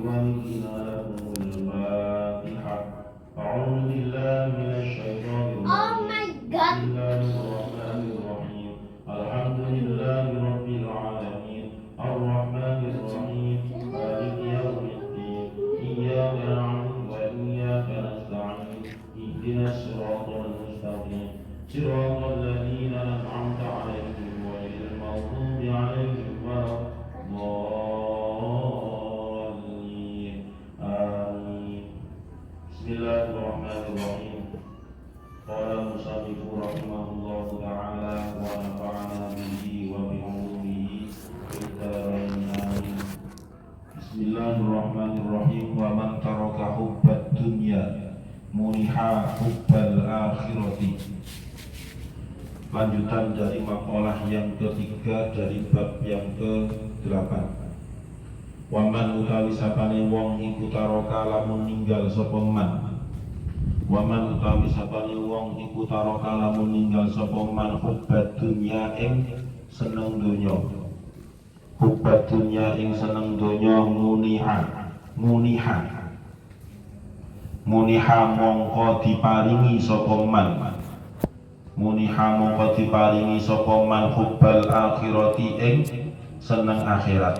بوالدنا لكم الفاتحة. أعوذ بالله من الشيطان الرجيم. بسم الله الرحمن الرحيم. الحمد لله رب العالمين الرحمن الرحيم مالك يوم الدين إياك نعبد وإياك نستعين اهدنا الصراط المستقيم صراط الذين أنعمت عليهم غير المغضوب عليهم ولا الضالين آمين. بسم الله الرحمن الرحيم. قال المصنف رحمه الله تعالى ونفعنا به وبعلومه في الدارين آمين. بسم الله الرحمن الرحيم. ومن ترك حب الدنيا muniha hubbal akhirati. Lanjutan dari makalah yang ketiga dari bab yang ke-8. Waman utawi sapane wong iku taroka lamun ninggal sapa man. Waman utawi sapane wong iku taroka lamun ninggal sapa man hubbad dunya ing seneng donya. Hubbad dunya ing seneng donya muniha mongko diparingi sapa man. Muniha mongko diparingi sapa man hubbal akhirati ing seneng akhirat.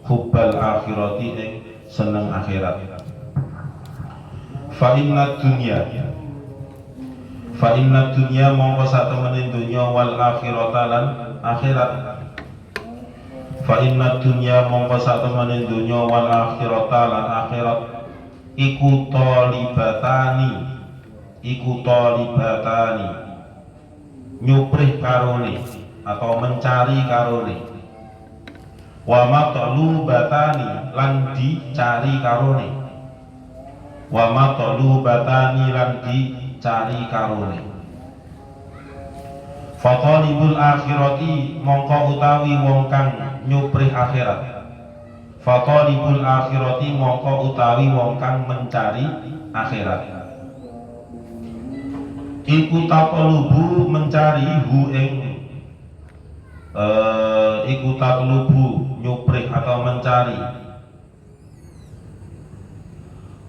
Hubbal akhirati ing seneng akhirat. Fa inna dunya mongko satemene donya wal akhirata lan akhirat. Fa inna dunya mongko satemene donya wal akhirata lan akhirat iku tolibatani nyuprih karone atau mencari karone. Wa matlubatani lan dicari karone. Wa matlubatani lan dicari karone. Fatalibul akhirati mongko utawi wong kang nyuprih akhirat. Fatalibul akhirati mongko utawi wong kang mencari akhirat. Iku tatlubu mencari hu ing iku tatlubu nyuprih atau mencari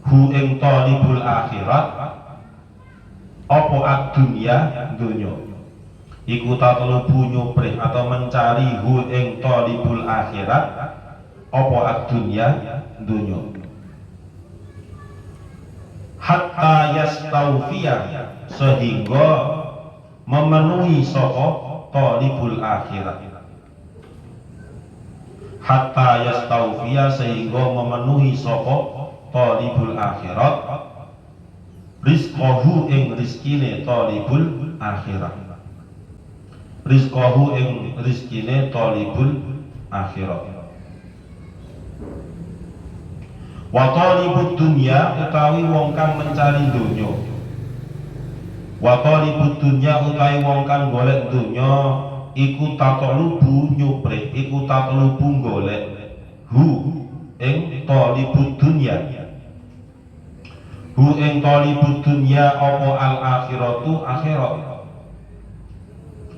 hu ing talibul akhirat apa ad-dunya dunya. Iku tatlubu nyuprih atau mencari hu ing talibul akhirat apa ad-dunya dunya. Hatta yastawfiya sehingga memenuhi sapa talibul akhirat. Hatta yastawfiya sehingga memenuhi sapa talibul akhirat rizqahu ing rizkine talibul akhirat. Rizqahu ing rizkine talibul akhirat. Wa talibud dunya utawi wong kang mencari donya. Wa talibud dunya utawi wong kang golek donya iku tatlubu nyuprih, iku tatlubu golek hu ing talibud dunya. Hu ing talibud dunya apa al akhiratu akhirat.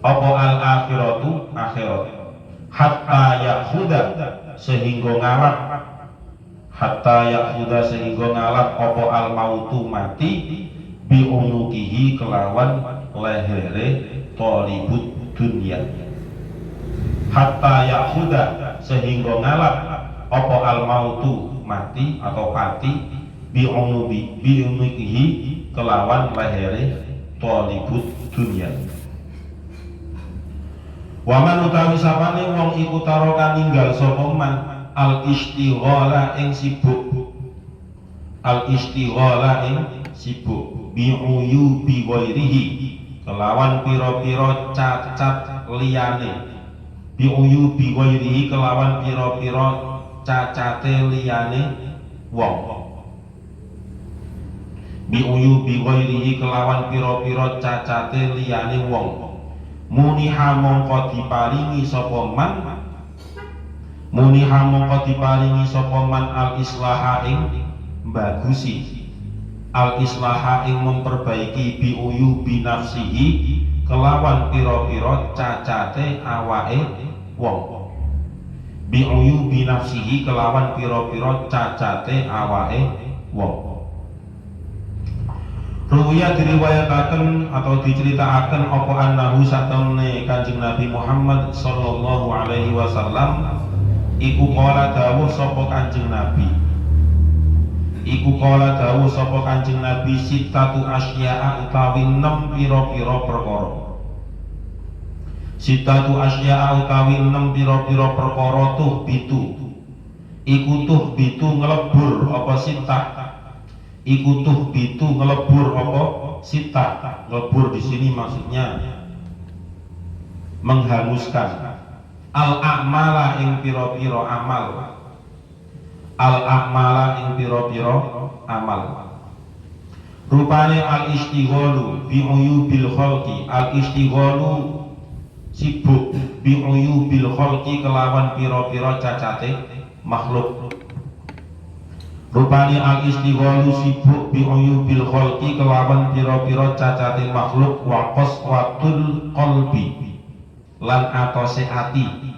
Apa al akhiratu akhirat. Hatta yakhuda sehingga ngalap. Hatta yakhuda sehingga ngalap apa al mautu mati bi unukihi kelawan lehere talibud dunya. Hatta yakhuda sehingga ngalap apa al mautu mati atau pati bi unukihi kelawan lehere talibud dunya. Waman utawi sapane wong iku taroka ninggal sapa man al istighala ing sibuk. Al istighala ing sibuk bi uyubi ghairihi kelawan pira-pira cacat liyane. Bi uyubi ghairihi kelawan pira-pira cacate liyane wong. Bi uyubi ghairihi kelawan pira-pira cacate liyane wong. Muniha mongko diparingi sapa man. Muniha mongko diparingi sapa man al islaha ing bagusi. Al islaha ing memperbaiki bi uyubi nafsihi kelawan pira-pira cacate awake wong. bi'uyubi nafsihi kelawan piro-piro cacate awake wong. Ruya diriwayataken atau diceritakan apa annahu satamne Kanjeng Nabi Muhammad sallallahu alaihi wasallam iku kala dawuh sapa Kanjeng Nabi. Iku kala dawuh sapa Kanjeng Nabi sitatu asya'a utawi 6 pira-pira perkara. Sitatu asya'a utawi 6 pira-pira perkara tuh bitu. Iku tuh bitu ngelebur apa sitah. Iku tuh bitu ngelebur apa sitah. Ngelebur di sini maksudnya menghanguskan. Al-a'mala ing pira-pira amal. Al-a'mala ing pira-pira amal. Rupane al-istighalu bi'uyubil khalqi. Al-istighalu sibuk bi'uyubil khalqi kelawan pira-pira cacate makhluk. Rupane al-istighalu sibuk bi'uyubil khalqi kelawan pira-pira cacate makhluk wa qaswatul qalbi lan atose ati.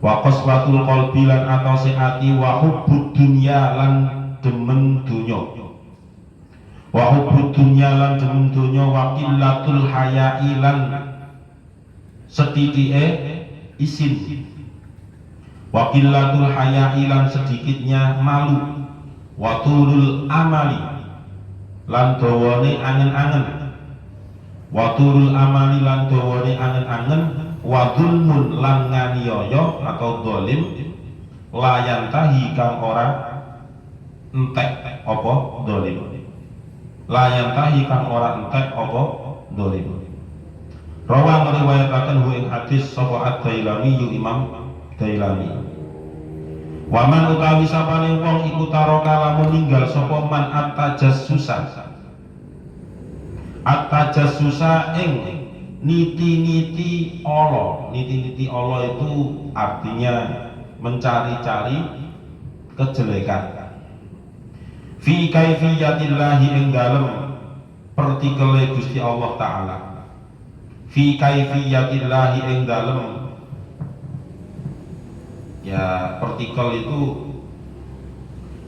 Wa qaswatul qalbi lan atose ati wa hubbud dunya lan demen donya. Wa hubbud dunya lan demen donya wa qillatul haya'i lan setitike isin. Wa qillatul haya'i lan sedikitnya malu. Wa tulul amali lan dawane angen-angen. Wa tulul amali lan dawane angen-angen. Wa dzulmun lan nganiaya atau zalim layan tahi kang ora entek apa zalim. Layan tahi kang ora entek apa zalim. Rawa ngriwayataken hu ing hadis sapa Ad-Dailami yu Imam Dailami. Waman utawi sapane wong iku taroka lamun ninggal sapa man at-tajassusa. At-tajassusa ing niti-niti Allah. Niti-niti Allah itu artinya mencari-cari kejelekan. Fi kaifiyatillahi ing dalem pertikele Gusti Allah taala. Fi kaifiyatillahi ing dalem ya partikel itu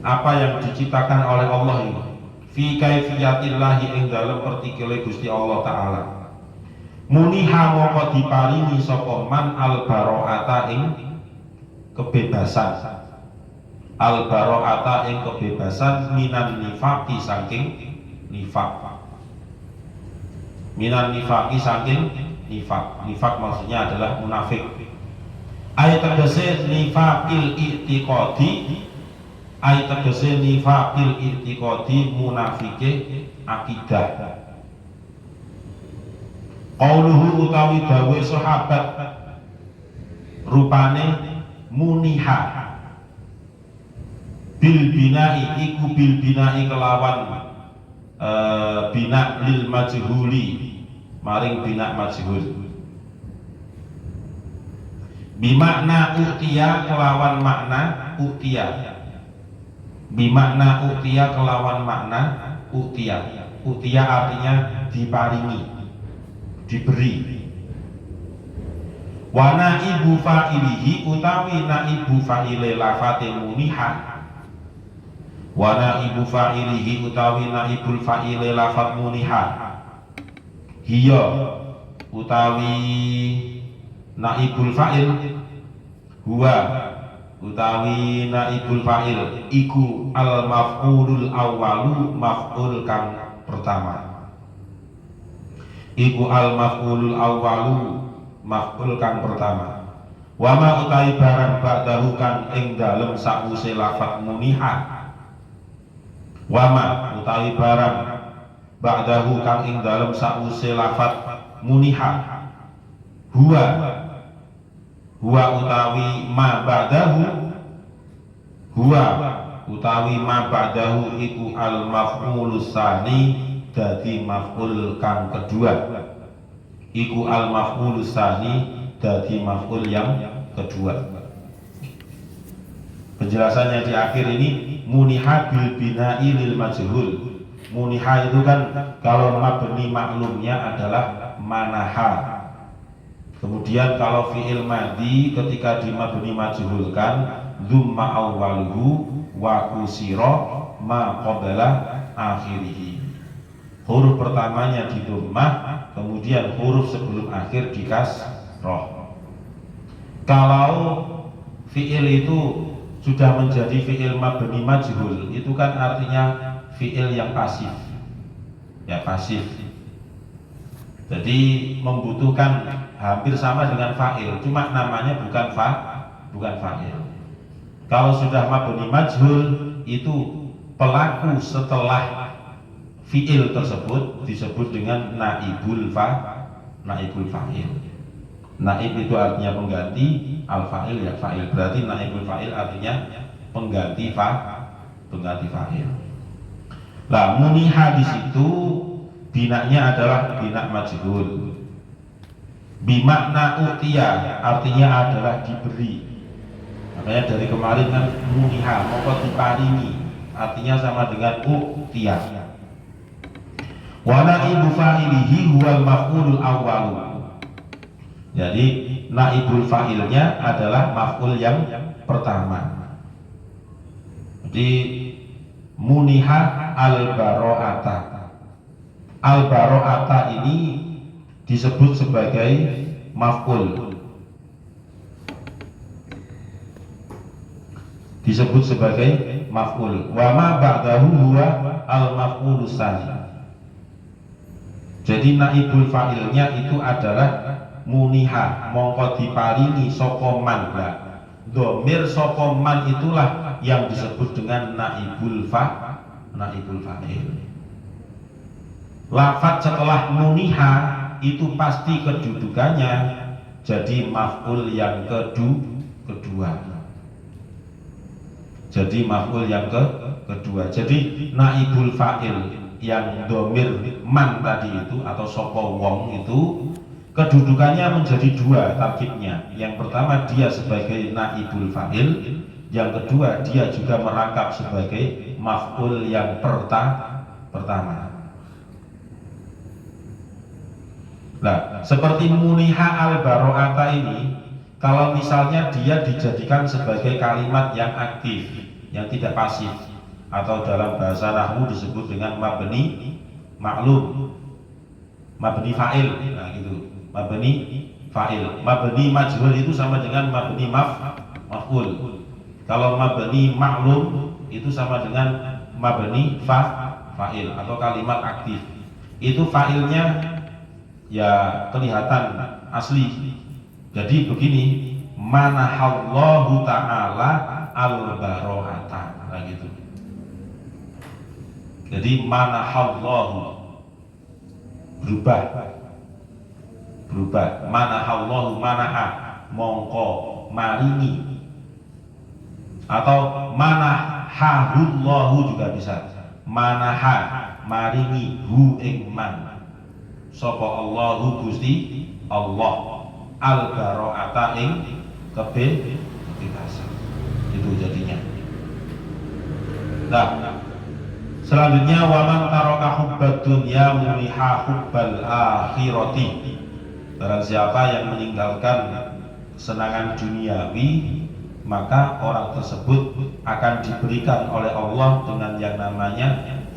apa yang diciptakan oleh Allah ini. Fi kaifiyatillahi ing dalem partikele Gusti Allah taala. Muniha moko diparingi sapa man al baro'ata ing kebebasan. Al baro'ata ing kebebasan minan nifaqi saking nifaq. Minan nifaqi saking nifaq. Nifaq maksudnya adalah munafik. Ayat tegese nifaqil i'tiqadi. Ayat tegese nifaqil i'tiqadi munafike akidah. Qauluhu utawi dawe sahabat rupane muniha bil bina'i iku bil bina'i kelawan bina lil majhuli maring bina majhul. Bimakna utiya kelawan makna utiya. Bimakna utiya kelawan makna utiya. Utiya artinya diparingi, diberi. Wa naibu fa'ilihi utawi naibu fa'ile lafate muniha. Wa naibu fa'ilihi utawi naibul fa'ile lafat muniha. Hiya utawi naibul fa'il huwa utawi naibul fa'il iku al maf'ulul awwalu maf'ul kang pertama. Iku al maf'ulul awwalu maf'ul kang pertama. Wa ma utawi barang ba'dahu kang ing dalem sakwise lafat muniha. Wa ma utawi barang ba'dahu kang ing dalem sakwise lafat muniha. Huwa utawi ma ba'dahu. Huwa utawi ma ba'dahu iku al maf'ulus tsani dadi maf'ul kang kedua. Iku al maf'ulus tsani dadi maf'ul yang kedua. Penjelasannya di akhir ini muniha bil bina'i lil majhul. Muniha itu kan kalau mabni maklumnya adalah manaha. Kemudian kalau fi'il madhi ketika di mabni majhulkan dzumma awwaluhu wa kusira ma qabla akhirih. Huruf pertamanya di dhammah, kemudian huruf sebelum akhir di kasrah. Kalau fi'il itu sudah menjadi fi'il mabni majhul, itu kan artinya fi'il yang pasif. Ya, pasif. Jadi membutuhkan hampir sama dengan fa'il, cuma namanya bukan fa'il. Kalau sudah mabni majhul, itu pelaku setelah fi'il tersebut disebut dengan naibul fa'il. Naib itu artinya pengganti, al-fa'il ya fa'il. Berarti naibul fa'il artinya pengganti fa'il. Lah muniha di situ binaknya adalah binak majhul. Bimakna utiya artinya adalah diberi. Makanya dari kemarin kan muniha mongko diparingi artinya sama dengan utiya. Wa naibu fa'ilihi huwal maf'ulul awwal. Jadi naibul fa'ilnya adalah maf'ul yang pertama. Jadi muniha al-baro'ata. Al-baro'ata ini disebut sebagai maf'ul. Disebut sebagai maf'ul. Wa ma ba'dahu huwa al-maf'ulus tsani. Jadi naibul fa'ilnya itu adalah muniha mongko diparingi sapa man. Dhamir sapa man itulah yang disebut dengan naibul fa'il. Lafaz setelah muniha itu pasti kedudukannya jadi maf'ul yang kedua. Jadi maf'ul yang kedua. Jadi naibul fa'il yang dhamir man tadi itu atau sapa wong itu kedudukannya menjadi dua tarkibnya. Yang pertama dia sebagai naibul fa'il, yang kedua dia juga merangkap sebagai maf'ul yang pertama. Nah, seperti muniha al-baro'ata ini, kalau misalnya dia dijadikan sebagai kalimat yang aktif, yang tidak pasif, atau dalam bahasa nahwu disebut dengan mabni ma'lum, mabni fa'il, nah gitu, mabni fa'il. Mabni majhul itu sama dengan mabni maf'ul. Kalau mabni ma'lum itu sama dengan mabni fa'il atau kalimat aktif. Itu fa'ilnya ya kelihatan asli. Jadi begini, manahallahu ta'ala al-baro'ata, nah gitu. Jadi manahallahu berubah, manahallahu manaha mongko maringi, atau manahahullahu juga bisa. Manaha maringi hu ing man sapa Allahu Gusti Allah al-baro'ata ing kebebasan. Itu jadinya. Nah, selanjutnya waman taraka hubbad dunya muniha hubbal akhirati. Barang siapa yang meninggalkan kesenangan duniawi, maka orang tersebut akan diberikan oleh Allah dengan yang namanya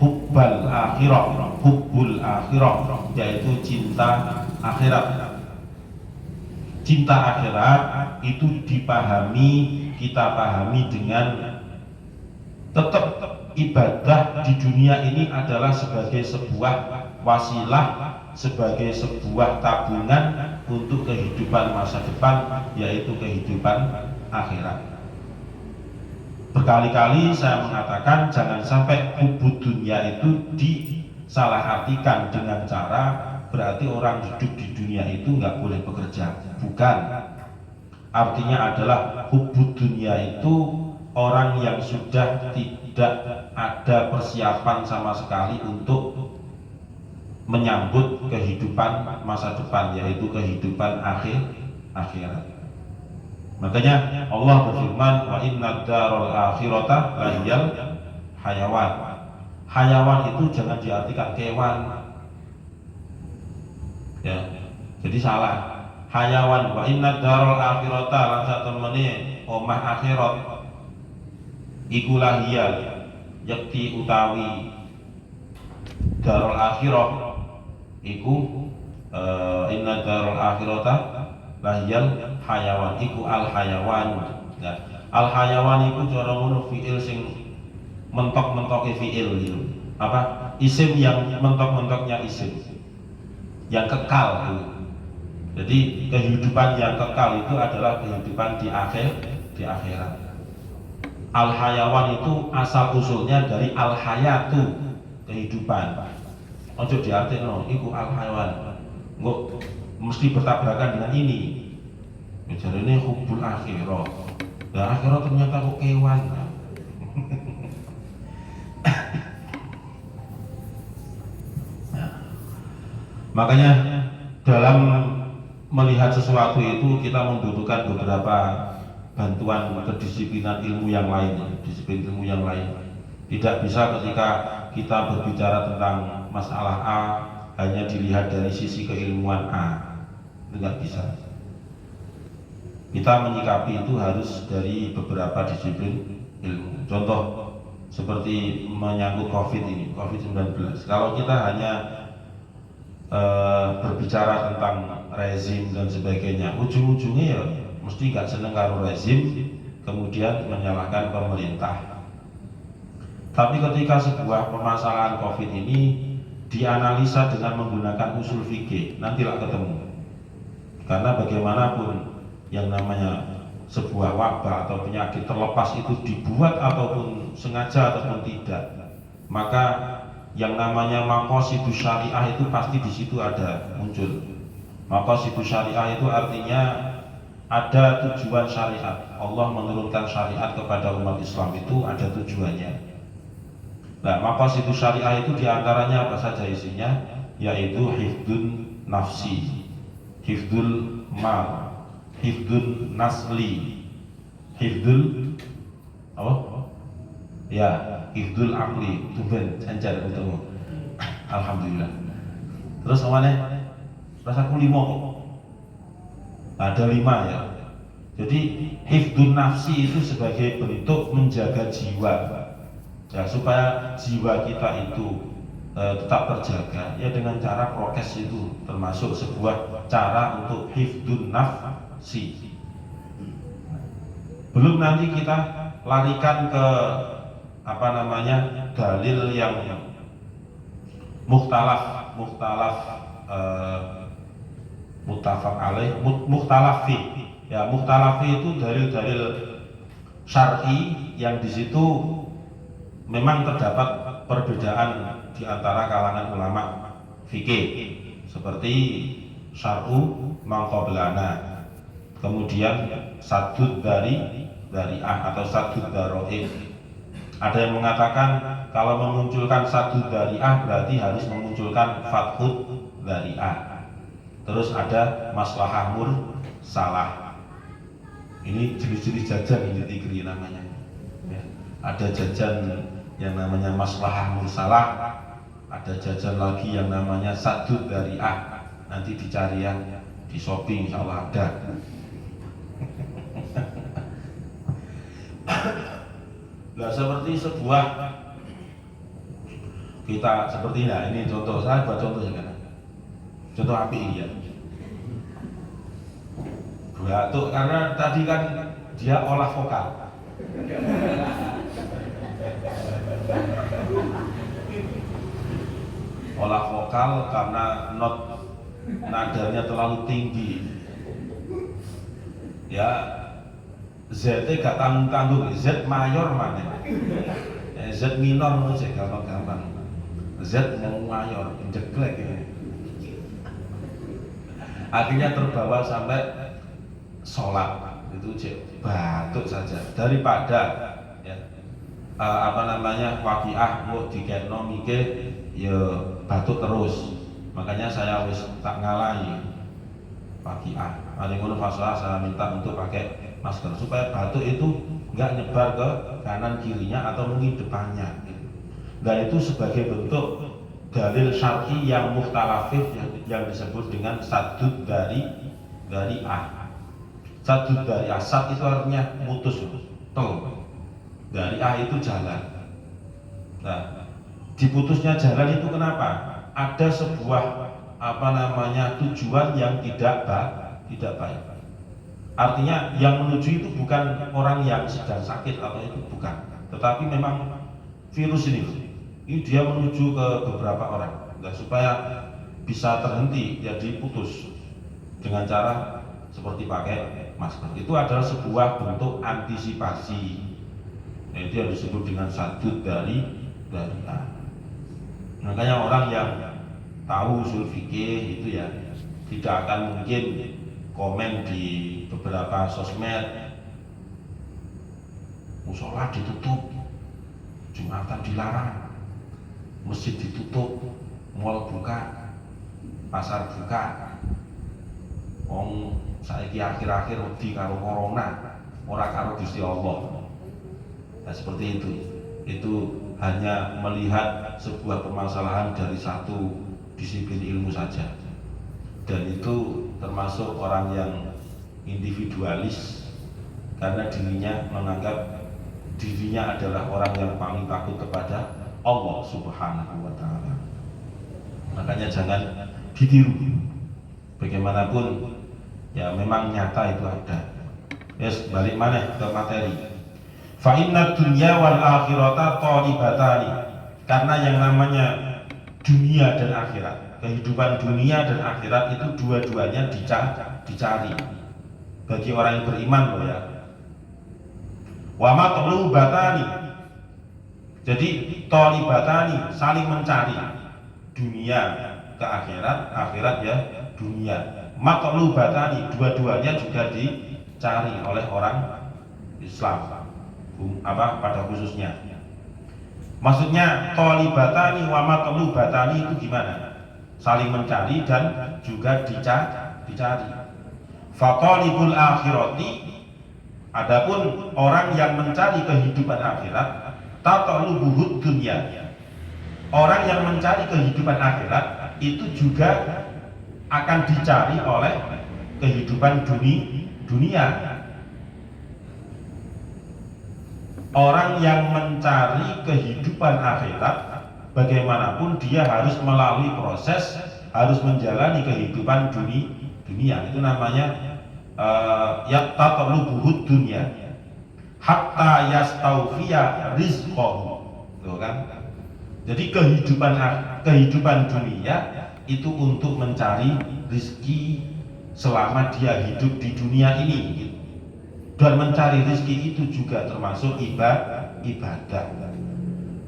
hubbal akhirah, hubbul akhirah, yaitu cinta akhirat. Cinta akhirat itu kita pahami dengan tetap ibadah di dunia ini adalah sebagai sebuah wasilah, sebagai sebuah tabungan untuk kehidupan masa depan, yaitu kehidupan akhirat. Berkali-kali saya mengatakan jangan sampai hubud dunia itu disalahartikan dengan cara berarti orang hidup di dunia itu nggak boleh bekerja. Bukan. Artinya adalah hubud dunia itu orang yang sudah tidak ada persiapan sama sekali untuk menyambut kehidupan masa depan, yaitu kehidupan akhirat. Makanya Allah berfirman, wa inna darul akhirata lahiyal hayawan. Hayawan itu jangan diartikan kewan. Ya, jadi salah. hayawan. Wa inna darul akhirata lan satemene omah akhirat iku lahiyal yakti utawi darul akhirah iku inna darul akhirata lahiyal hayawan iku al hayawan. Nah, al hayawan iku cara ngono fiil sing mentok-mentoke fiil gitu. Apa? Isim yang mentok-mentoknya isim. Yang kekal gitu. Jadi kehidupan yang kekal itu adalah kehidupan di akhirat. Al hayawan itu asal usulnya dari al hayatu, kehidupan. Ojo diartikno iku al hayawan. Engko mesti bertabrakan dengan ini. Jadi ini hubul akhirah. Dan akhirat ternyata kok kewan. Makanya dalam melihat sesuatu itu kita membutuhkan beberapa bantuan kedisiplinan ilmu yang lain, disiplin ilmu yang lain. Tidak bisa ketika kita berbicara tentang masalah A hanya dilihat dari sisi keilmuan A, itu nggak bisa. Kita menyikapi itu harus dari beberapa disiplin ilmu. Contoh seperti menyangkut COVID-19. Kalau kita hanya berbicara tentang rezim dan sebagainya, ujung-ujungnya ya mesti gak seneng karo rezim, kemudian menyalahkan pemerintah. Tapi ketika sebuah permasalahan COVID ini dianalisa dengan menggunakan usul fikih, nantilah ketemu. Karena bagaimanapun yang namanya sebuah wabah atau penyakit terlepas itu dibuat ataupun sengaja ataupun tidak, maka yang namanya maqasidus syariah itu pasti di situ ada muncul. Maqasidus syariah itu artinya ada tujuan syariat. Allah menurunkan syariat kepada umat Islam itu ada tujuannya. Nah, maqasidus syariah itu diantaranya apa saja isinya? Yaitu hifdun nafsi, hifdul mal, hifdun nasli, hifdul apa? Ya, hifdul akli, tuben janjar ketemu. Alhamdulillah. Terus mana? Rasaku 5 kok. Ada 5 ya. Jadi hifdun nafsi itu sebagai bentuk menjaga jiwa. Ya, supaya jiwa kita itu tetap terjaga ya dengan cara prokes itu termasuk sebuah cara untuk hifdun nafsi. Belum nanti kita larikan ke dalil yang mukhtalaf muttafaq alaih, mukhtalaf fi. Ya, mukhtalaf fi itu dalil-dalil syar'i yang di situ memang terdapat perbedaan di antara kalangan ulama fikih, seperti syar'u man qablana, kemudian saddud dari'ah atau saddud daro'ih. Ada yang mengatakan kalau memunculkan saddud dari'ah berarti harus memunculkan fathud dari'ah. Terus ada maslahah mursalah. Ini jenis-jenis jajan ini tikri namanya ya. Ada jajan yang namanya maslahah mursalah, ada jajan lagi yang namanya saddud dari'ah. Nanti dicari yang di Shopee insyaallah ada. Nah, seperti sebuah kita seperti ini contoh, saya buat contoh ya kan. Contoh api ya. Batuk karena tadi kan dia olah vokal. Olah vokal karena not nadanya terlalu tinggi. Ya, Z gak tanggung-tanggung, Z mayor mana? Z minor aja gampang-gampang. Z mau mayor, jeglek ya. Akhirnya terbawa sampai sholat itu batuk saja daripada ya, waqiah mau dikekno mikir ya batuk terus. Makanya saya wis tak ngalahi waqiah. Mari ngono fasalah saya minta untuk pakai masker supaya batuk itu nggak nyebar ke kanan kirinya atau mungkin depannya. Dan itu sebagai bentuk dalil syar'i yang mukhtalafif yang disebut dengan saddud dari A. Sadud dari asad itu artinya mutus, dari A itu jalan. Nah, diputusnya jalan itu kenapa? Ada sebuah tujuan yang tidak baik. Artinya yang menuju itu bukan orang yang sedang sakit atau itu bukan, tetapi memang virus ini dia menuju ke beberapa orang. Nah, supaya bisa terhenti ya diputus dengan cara seperti pakai masker. Itu adalah sebuah bentuk antisipasi. Nah, itu yang disebut dengan sadud dari A. Makanya orang yang tahu usul fikih itu ya tidak akan mungkin komen di beberapa sosmed musola ditutup, Jumatan dilarang, masjid ditutup, mal buka, pasar buka. Saiki akhir-akhir wedi karo corona, ora karo Gusti Allah. Nah, seperti itu. Itu hanya melihat sebuah permasalahan dari satu disiplin ilmu saja. Dan itu termasuk orang yang individualis karena dirinya menganggap dirinya adalah orang yang paling takut kepada Allah Subhanahu wa ta'ala. Makanya jangan ditiru. Bagaimanapun ya memang nyata itu ada. Yes, balik mana ke materi. Fa inna dunya wal akhirata thalibatani. Karena yang namanya dunia dan akhirat, kehidupan dunia dan akhirat itu dua-duanya dicari bagi orang yang beriman loh ya. Wa matlubatani. Jadi thalibatani, saling mencari, dunia ke akhirat, akhirat ya dunia. Matlubatani, dua-duanya juga dicari oleh orang Islam pada khususnya. Maksudnya thalibatani wa matlubatani itu gimana? Saling mencari dan juga dicari. Fatalibul akhirati, adapun orang yang mencari kehidupan akhirat, tatalubuhud dunya. Orang yang mencari kehidupan akhirat itu juga akan dicari oleh kehidupan dunia. Orang yang mencari kehidupan akhirat, bagaimanapun dia harus melalui proses, harus menjalani kehidupan dunia. Itu namanya yaqtatalubuhud dunya hatta yastawfiya rizqahu. Tuh kan? Jadi kehidupan dunia itu untuk mencari rizki selama dia hidup di dunia ini. Dan mencari rezeki itu juga termasuk ibadah.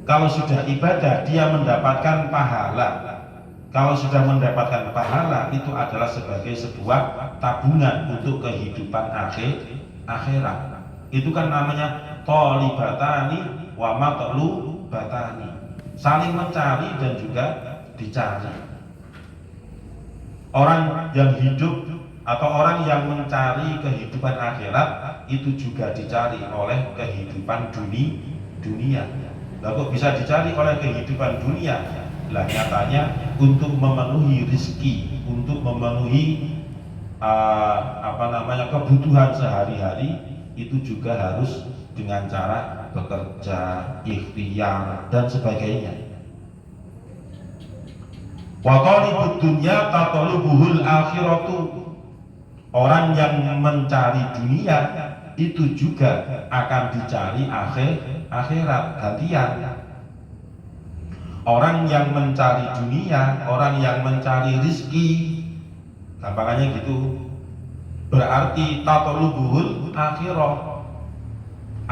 Kalau sudah ibadah, dia mendapatkan pahala. Kalau sudah mendapatkan pahala, itu adalah sebagai sebuah tabungan untuk kehidupan akhirat. Itu kan namanya thalibatani wa matlubatani. Saling mencari dan juga dicari. Orang yang hidup atau orang yang mencari kehidupan akhirat itu juga dicari oleh kehidupan dunia. Lalu bisa dicari oleh kehidupan dunia. Lah nyatanya untuk memenuhi rezeki, untuk memenuhi kebutuhan sehari-hari itu juga harus dengan cara bekerja, ikhtiar dan sebagainya. Wa talibud dunya tatalubuhul akhiratu. Orang yang mencari dunia itu juga akan dicari akhirat gantian. Orang yang mencari dunia, orang yang mencari rizki, gampangannya gitu, berarti tatalubuhul akhirah,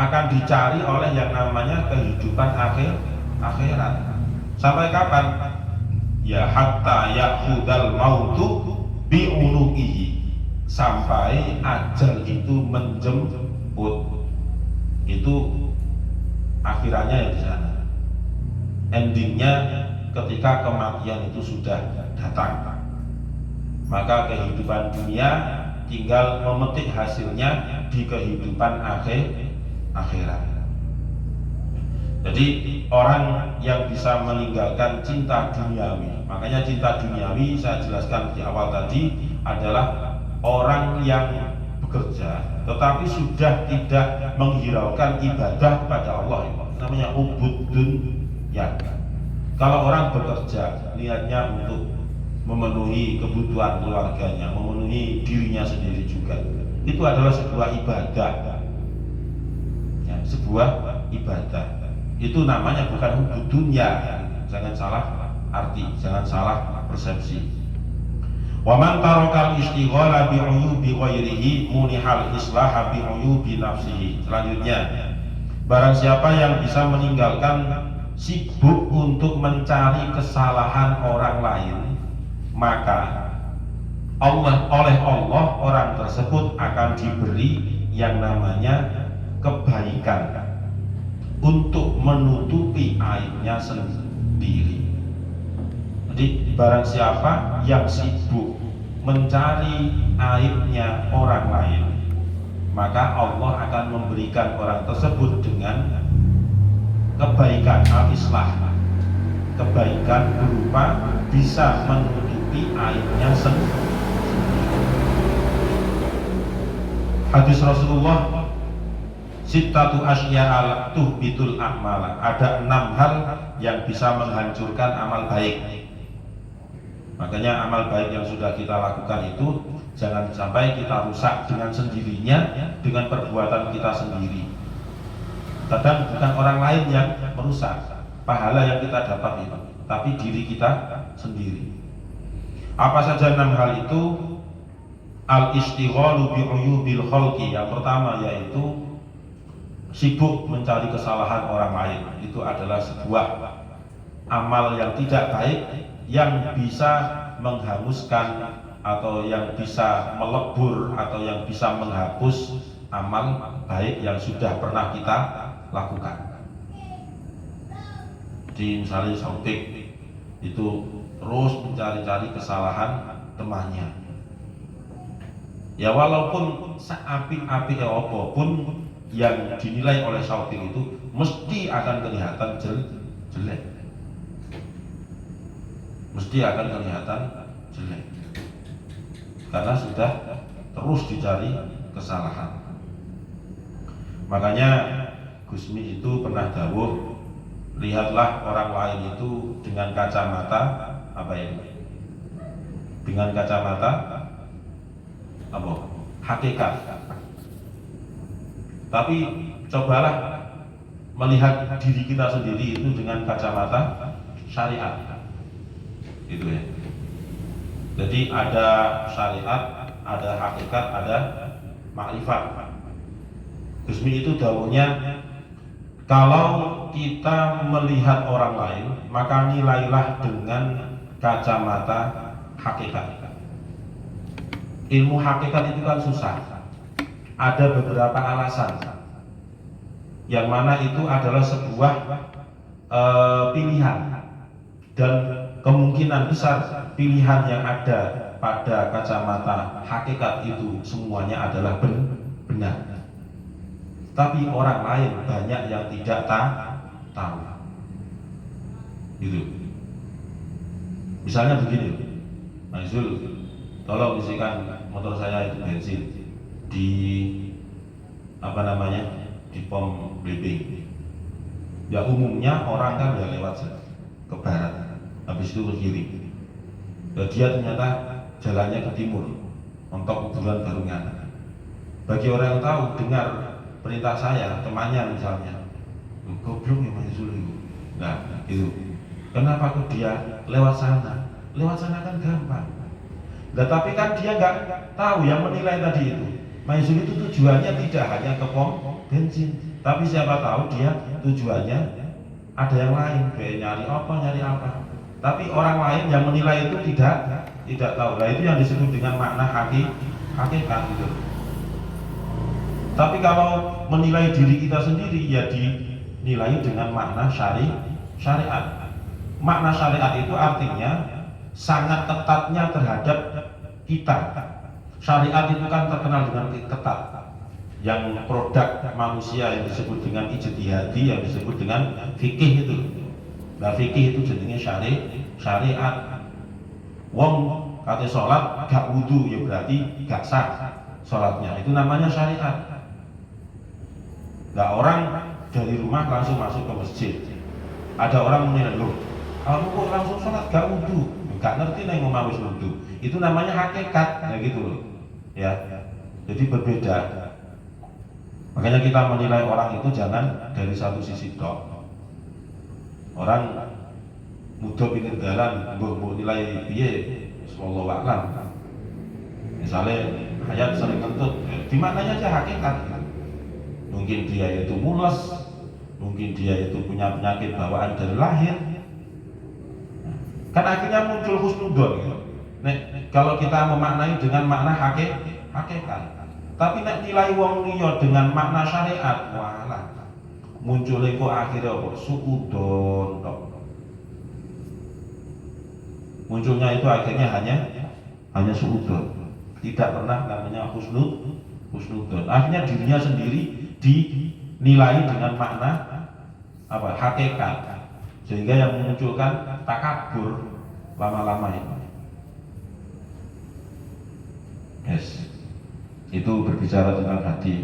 akan dicari oleh yang namanya kehidupan akhirat. Sampai kapan? Ya hatta ya'khudal mautu bi'unuqihi, sampai ajal itu menjemput. Itu akhirannya ya di sana. Endingnya ketika kematian itu sudah datang, maka kehidupan dunia tinggal memetik hasilnya di kehidupan akhirat. Jadi orang yang bisa meninggalkan cinta duniawi, makanya cinta duniawi saya jelaskan di awal tadi adalah orang yang bekerja tetapi sudah tidak menghiraukan ibadah kepada Allah, itu namanya ubudun ya. Kalau orang bekerja niatnya untuk memenuhi kebutuhan keluarganya, memenuhi dirinya sendiri juga, itu adalah sebuah ibadah ya, sebuah ibadah. Itu namanya bukan hubud dunya, jangan salah arti, jangan salah persepsi. Wa man tarakal istighala bi uyubi ghairihi munihal islaha bi uyubi nafsihi. Selanjutnya, barang siapa yang bisa meninggalkan sibuk untuk mencari kesalahan orang lain, maka oleh Allah orang tersebut akan diberi yang namanya kebaikan untuk menutupi aibnya sendiri. Jadi barang siapa yang sibuk mencari aibnya orang lain, maka Allah akan memberikan orang tersebut dengan kebaikan al-islah, kebaikan berupa bisa menutupi aibnya sendiri. Hadis Rasulullah, sittatu asya'a tuhbitul a'mala, ada 6 hal yang bisa menghancurkan amal baik. Makanya amal baik yang sudah kita lakukan itu jangan sampai kita rusak dengan sendirinya, dengan perbuatan kita sendiri. Kadang bukan orang lain yang merusak pahala yang kita dapat itu, tapi diri kita sendiri. Apa saja 6 hal itu? Al-istighalu bi uyubil khalqi. Yang pertama yaitu sibuk mencari kesalahan orang lain. Itu adalah sebuah amal yang tidak baik, yang bisa menghanguskan atau yang bisa melebur atau yang bisa menghapus amal baik yang sudah pernah kita lakukan. Di misalnya Sautik itu terus mencari-cari kesalahan temannya, ya walaupun seapik-apik apapun yang dinilai oleh Sautik itu mesti akan kelihatan jelek, mesti akan kelihatan jelek karena sudah terus dicari kesalahan. Makanya Gusmi itu pernah dawuh, lihatlah orang lain itu dengan kacamata apa ya? Dengan kacamata apa? Hakikat. Tapi cobalah melihat diri kita sendiri itu dengan kacamata syariat. Gitu ya. Jadi ada syariat, ada hakikat, ada makrifat. Gusmi itu dawuhnya, kalau kita melihat orang lain, maka nilailah dengan kacamata hakikat. Ilmu hakikat itu kan susah. Ada beberapa alasan, yang mana itu adalah sebuah pilihan, dan kemungkinan besar pilihan yang ada pada kacamata hakikat itu semuanya adalah benar. Tapi orang lain banyak yang tidak tahu. Gitu. Misalnya begini, Mas Zul, tolong isikan motor saya itu bensin di apa namanya, di pom BB. Ya umumnya orang kan ya lewat ke barat, habis itu ke kiri. Dan dia ternyata jalannya ke timur, mentok kuburan Barungan. Bagi orang yang tahu, dengar perintah saya, temannya misalnya, goblok ya Mas Zul itu. Nah itu, kenapa kok dia lewat sana? Lewat sana kan gampang. Nah tapi kan dia nggak tahu yang menilai tadi itu. Mas Zul itu tujuannya tidak hanya ke pom bensin, tapi siapa tahu dia tujuannya ada yang lain, kayak nyari apa. Tapi orang lain yang menilai itu tidak tahu. Nah itu yang disebut dengan makna hakikat gitu. Tapi kalau menilai diri kita sendiri, ya dinilai dengan makna syariat. Makna syariat itu artinya sangat ketatnya terhadap kita. Syariat itu kan terkenal dengan ketat. Yang produk manusia yang disebut dengan ijtihadi, yang disebut dengan fikih itu. Nah fikih itu jadinya syariat. Wong kate sholat gak wudu ya berarti gak sah sholatnya. Itu namanya syariat. Gak orang dari rumah langsung masuk ke masjid. Ada orang menilai, loh kamu kok langsung sholat gak wudu, gak ngerti nih ngomong wis wudu. Itu namanya hakikat, ya gitu loh. Ya, jadi berbeda. Makanya kita menilai orang itu jangan dari satu sisi tok. Orang muda pinggir jalan, mbok nilai piye, wallahu a'lam. Misalnya hayat sering kentut, dimaknanya aja hakikat. Mungkin dia itu mules, mungkin dia itu punya penyakit bawaan dari lahir. Kan akhirnya muncul husnudon gitu. Kalau kita memaknai dengan makna hakikat. Tapi nek nilai wong liya dengan makna syariat, walah munculnya kok akhirnya apa? Suudon tok. Munculnya itu akhirnya hanya suudon. Tidak pernah namanya husnudon. Akhirnya dirinya sendiri dinilai dengan makna apa? Hakikat. Sehingga yang memunculkan takabur lama-lama itu. Yes. Itu berbicara tentang hati.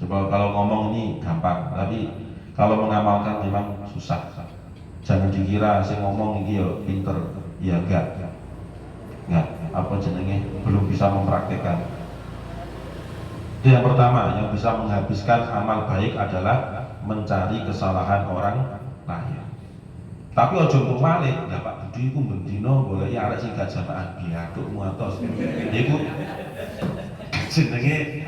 Coba kalau ngomong ini gampang, tapi kalau mengamalkan memang susah. Jangan dikira saya ngomong ini ya pinter, ya enggak, apa jenenge belum bisa mempraktekkan. Itu yang pertama, yang bisa menghabiskan amal baik adalah mencari kesalahan orang lain. Tapi ojo kewalik, ya Pak Budi ku bendino boleh ya arek sing gak jamaah biaduk muatos. Iku jenenge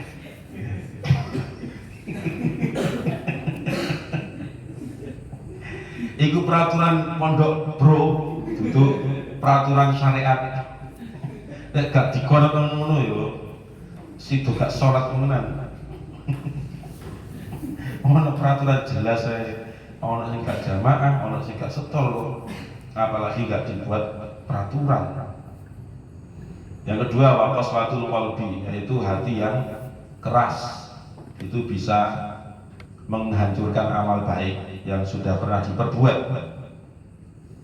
iku peraturan pondok bro, itu peraturan syariat. Nek gak dikono ngono yo, situ gak sholat menan. Ono peraturan jelas ae. Ono sing gak jamaah, ono sing gak setol, apalagi gak dibuat peraturan. Yang kedua, waqaswatul qalbi, yaitu hati yang keras. Itu bisa menghancurkan amal baik yang sudah pernah diperbuat.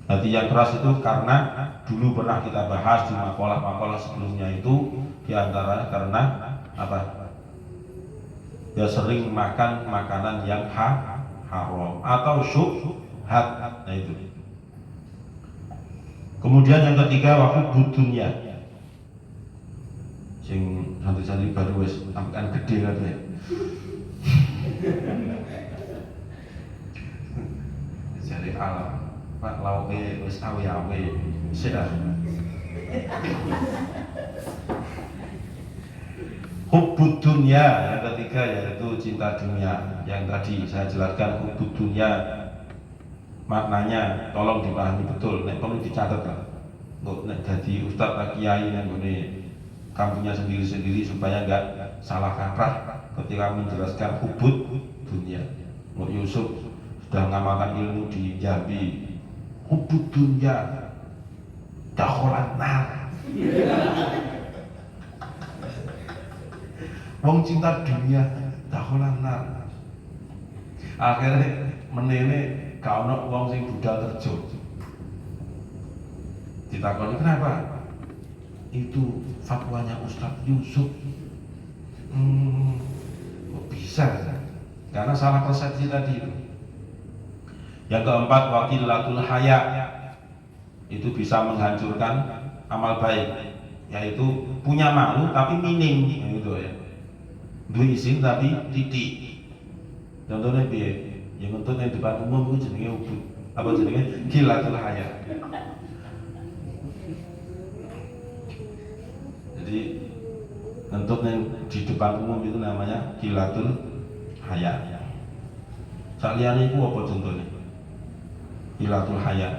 Hati yang keras itu karena dulu pernah kita bahas di makalah-makalah sebelumnya itu, diantara karena apa? Ya sering makan makanan yang haram atau syubhat. Nah itu. Kemudian yang ketiga, waktu dunya. Sing santri-santri baru wis ampekan gede kabeh. Jare alam, Pak lauke wis awe-awe. Sik. Hubbud dunya, yang ketiga yaitu cinta dunia. Yang tadi saya jelaskan hubbud dunya maknanya tolong dipahami betul, nek perlu dicatat lah. Nek jadi ustaz atau kiai yang ngene kampungnya sendiri-sendiri supaya enggak salah kaprah ketika menjelaskan hubbud dunia. Mbok Yusuf sudah mengamalkan ilmu di Jambi. Hubbud dunya dakholan nar. Wong cinta dunia dakholan nar. Akhirnya menene gak ono wong sing budal terjun. Ditakoni kenapa? Itu fatwanya Ustadz Yusuf. Kok bisa? Karena salah persepsi tadi itu. Yang keempat, waqillatul haya. Itu bisa menghancurkan amal baik, yaitu punya malu tapi minim gitu ya. Duwe izin tapi titik. Contohnya piye? Yang untuk yang depan umum itu jenenge ubud. Apa jenenge? Qillatul haya. Jadi ngentut yang di depan umum itu namanya qillatul haya. Saliyane iku apa contohnya? Qillatul haya.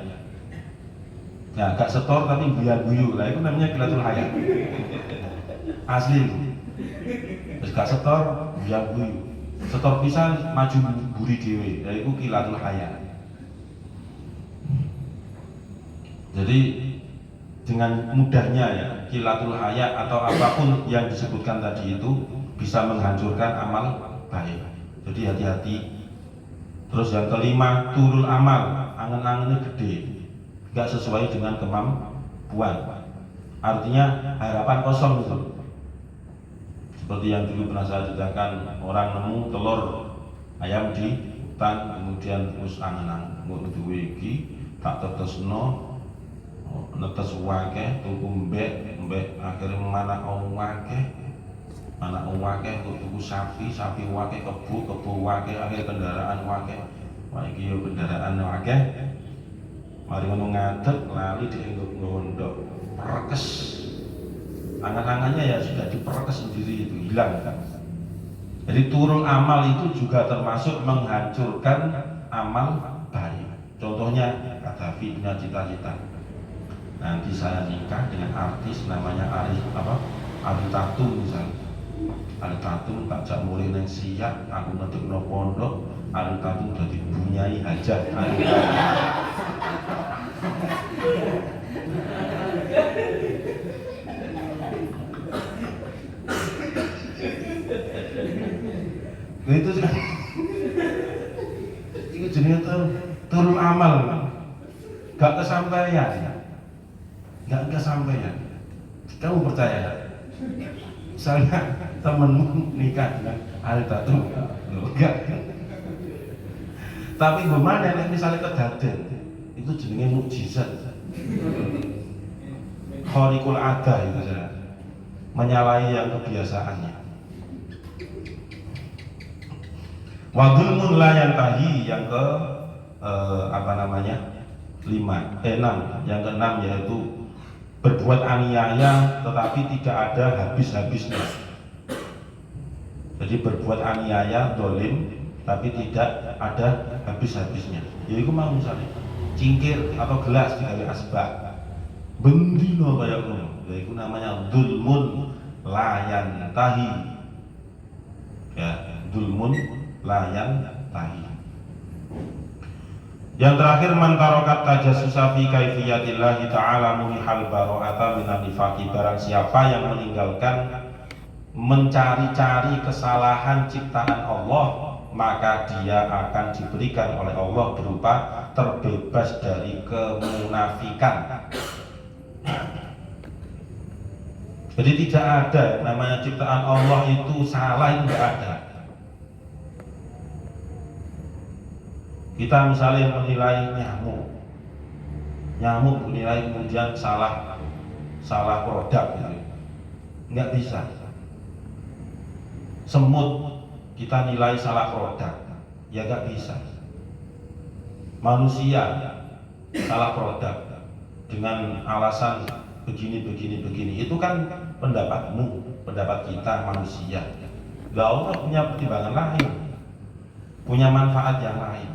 Ya, gak setor tapi guyu-guyu. Lah itu namanya qillatul haya. Asli itu. Terus gak setor, guyu-guyu. Setor pisan maju buri dhewe. Ya itu qillatul haya. Jadi dengan mudahnya ya, qillatul haya atau apapun yang disebutkan tadi itu bisa menghancurkan amal baik. Jadi hati-hati. Terus yang kelima, turul amal, angen-angennya gede, nggak sesuai dengan kemampuan. artinya harapan kosong itu. Seperti yang dulu pernah saya ceritakan, orang nemu telur ayam di hutan, kemudian terus angen-angen duwe iki tak tetesno netes wake tuku mbek akhirnya mana wake tuku sapi wake kebu wake akhirnya kendaraan wake wah iki yo kendaraan wake mari ngono ngadeg lali dienggo gondok perkes angan-angannya ya sudah diperkes sendiri, itu hilang kan. Jadi turun amal itu juga termasuk menghancurkan amal baik. Contohnya Gaddafi punya cita-cita, nanti saya nikah dengan artis namanya Ari Tatum misalnya. Ari Tatum tak jak mulai neng siap, aku ngedekno pondok, Ari Tatum dadi bunyai hajat. Itu jenis turun amal, gak kesampaian. Kamu percaya? Misalnya temenmu nikah dengan Ari Tatum, enggak. Tapi bagaimana misalnya kedaden, itu jenisnya mukjizat. Khariqul ada itu saja, menyalahi yang kebiasaannya. Wadulmun la yantahi yang ke 6. Yang ke-6 yaitu berbuat aniaya tetapi tidak ada habis-habisnya. Jadi berbuat aniaya, dolim, tapi tidak ada habis-habisnya. Jadi mau misalnya cingkir atau gelas digawe asbak, bendino kayak ngono. Itu namanya dulmun la yantahi. Ya, dulmun layan tahi. Yang terakhir, man tarokat tajassusa fi kaifiyatillah ta'ala munihal bara'ata minan nifaqi. Barang siapa yang meninggalkan mencari-cari kesalahan ciptaan Allah, maka dia akan diberikan oleh Allah berupa terbebas dari kemunafikan. Jadi tidak ada namanya ciptaan Allah itu salah, itu tidak ada. Kita misalnya menilai nyamuk menilai kemudian salah produk gitu. Nggak bisa. Semut kita nilai salah produk, ya nggak bisa. Manusia salah produk dengan alasan begini, itu kan pendapatmu, pendapat kita manusia. Allah punya pertimbangan lain, punya manfaat yang lain.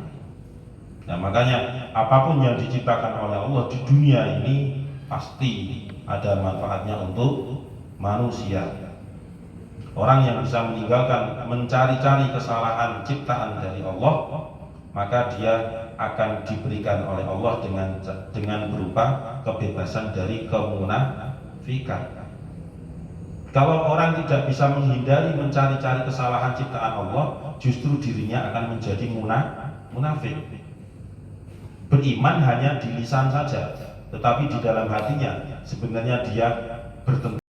Nah makanya apapun yang diciptakan oleh Allah di dunia ini pasti ada manfaatnya untuk manusia. Orang yang bisa meninggalkan mencari-cari kesalahan ciptaan dari Allah, maka dia akan diberikan oleh Allah dengan berupa kebebasan dari kemunafikan. Kalau orang tidak bisa menghindari mencari-cari kesalahan ciptaan Allah, justru dirinya akan menjadi munafik. Beriman hanya di lisan saja, tetapi di dalam hatinya sebenarnya dia bertentangan